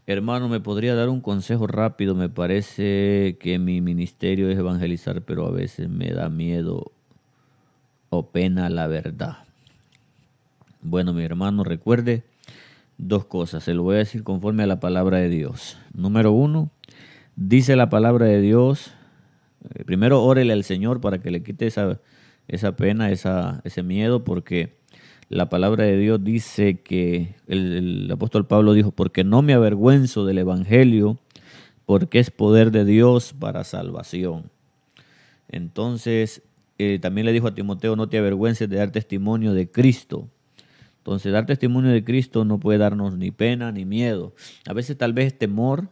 Hermano, ¿me podría dar un consejo rápido? Me parece que mi ministerio es evangelizar, pero a veces me da miedo o pena la verdad. Bueno, mi hermano, recuerde dos cosas. Se lo voy a decir conforme a la palabra de Dios. Número uno, dice la palabra de Dios. Primero, órele al Señor para que le quite esa pena, ese miedo, porque la palabra de Dios dice que el apóstol Pablo dijo, porque no me avergüenzo del Evangelio, porque es poder de Dios para salvación. Entonces, también le dijo a Timoteo, no te avergüences de dar testimonio de Cristo. Entonces, dar testimonio de Cristo no puede darnos ni pena ni miedo. A veces tal vez temor,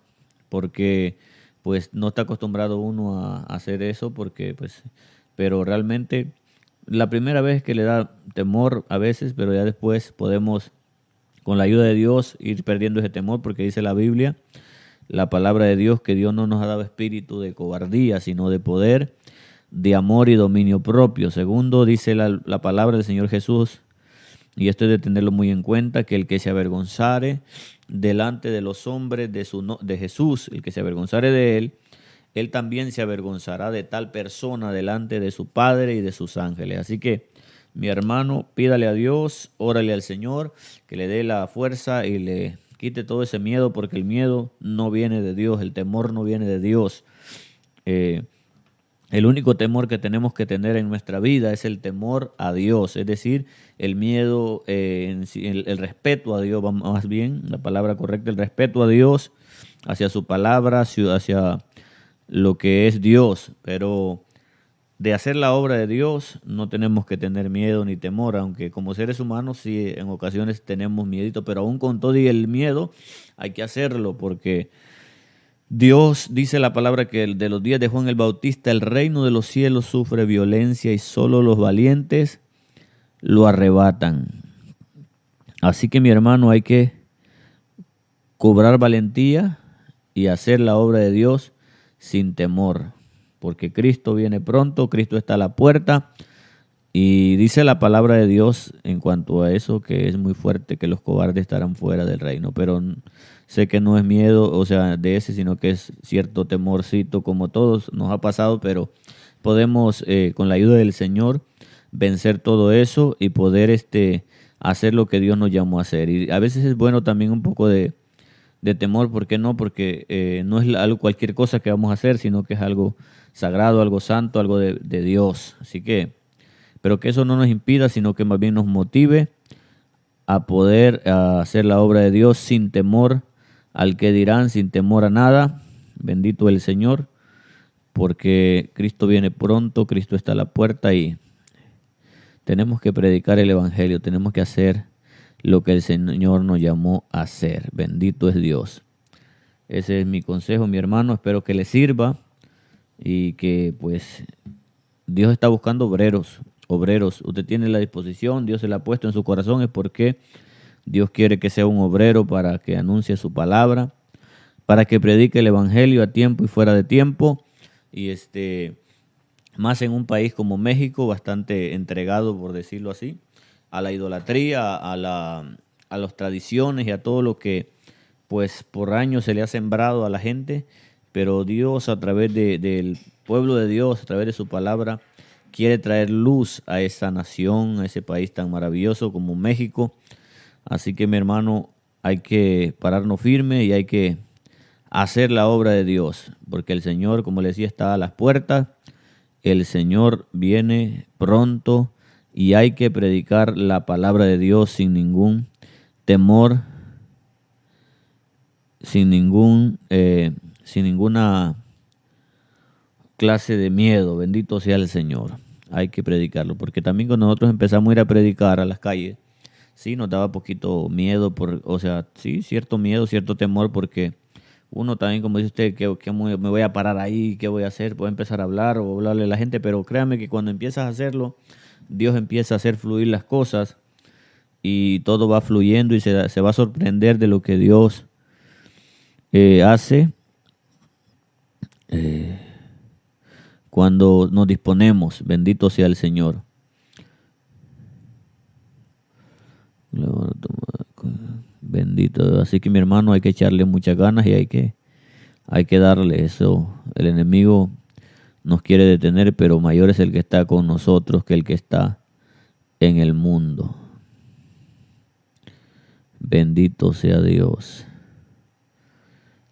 porque pues no está acostumbrado uno a hacer eso, porque pues, pero realmente la primera vez que le da temor a veces, pero ya después podemos, con la ayuda de Dios, ir perdiendo ese temor, porque dice la Biblia, la palabra de Dios, que Dios no nos ha dado espíritu de cobardía, sino de poder, de amor y dominio propio. Segundo, dice la palabra del Señor Jesús, y esto es de tenerlo muy en cuenta, que el que se avergonzare delante de los hombres de Jesús, el que se avergonzare de él, él también se avergonzará de tal persona delante de su Padre y de sus ángeles. Así que, mi hermano, pídale a Dios, órale al Señor, que le dé la fuerza y le quite todo ese miedo, porque el miedo no viene de Dios, el temor no viene de Dios. Eh, el único temor que tenemos que tener en nuestra vida es el temor a Dios, es decir, el miedo, el respeto a Dios, más bien, la palabra correcta, el respeto a Dios, hacia su palabra, hacia lo que es Dios. Pero de hacer la obra de Dios no tenemos que tener miedo ni temor, aunque como seres humanos sí en ocasiones tenemos miedito, pero aún con todo y el miedo hay que hacerlo, porque Dios dice la palabra que de los días de Juan el Bautista, el reino de los cielos sufre violencia y solo los valientes lo arrebatan. Así que mi hermano, hay que cobrar valentía y hacer la obra de Dios sin temor, porque Cristo viene pronto, Cristo está a la puerta. Y dice la palabra de Dios en cuanto a eso, que es muy fuerte, que los cobardes estarán fuera del reino. Pero sé que no es miedo, o sea, de ese, sino que es cierto temorcito, como todos nos ha pasado, pero podemos, con la ayuda del Señor, vencer todo eso y poder hacer lo que Dios nos llamó a hacer. Y a veces es bueno también un poco de temor, ¿por qué no? Porque no es algo, cualquier cosa que vamos a hacer, sino que es algo sagrado, algo santo, algo de Dios. Así que pero que eso no nos impida, sino que más bien nos motive a poder hacer la obra de Dios sin temor al que dirán, sin temor a nada. Bendito el Señor, porque Cristo viene pronto, Cristo está a la puerta y tenemos que predicar el Evangelio, tenemos que hacer lo que el Señor nos llamó a hacer. Bendito es Dios. Ese es mi consejo, mi hermano, espero que le sirva y que pues Dios está buscando obreros. Usted tiene la disposición, Dios se la ha puesto en su corazón, es porque Dios quiere que sea un obrero para que anuncie su palabra, para que predique el evangelio a tiempo y fuera de tiempo. Y más en un país como México, bastante entregado, por decirlo así, a la idolatría, a las tradiciones y a todo lo que pues por años se le ha sembrado a la gente, pero Dios a través del pueblo de Dios, a través de su palabra, quiere traer luz a esa nación, a ese país tan maravilloso como México. Así que mi hermano, hay que pararnos firme y hay que hacer la obra de Dios, porque el Señor, como le decía, está a las puertas, el Señor viene pronto y hay que predicar la palabra de Dios sin ningún temor, sin ninguna clase de miedo. Bendito sea el Señor. Hay que predicarlo, porque también cuando nosotros empezamos a ir a predicar a las calles, sí nos daba poquito miedo, o sea, sí, cierto miedo, cierto temor, porque uno también, como dice usted, que me voy a parar ahí, qué voy a hacer, puedo empezar a hablar o hablarle a la gente, pero créame que cuando empiezas a hacerlo, Dios empieza a hacer fluir las cosas y todo va fluyendo y se va a sorprender de lo que Dios hace cuando nos disponemos. Bendito sea el Señor. Bendito. Así que mi hermano, hay que echarle muchas ganas y hay que darle eso. El enemigo nos quiere detener, pero mayor es el que está con nosotros que el que está en el mundo. Bendito sea Dios.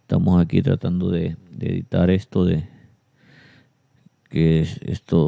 Estamos aquí tratando de editar esto, de que esto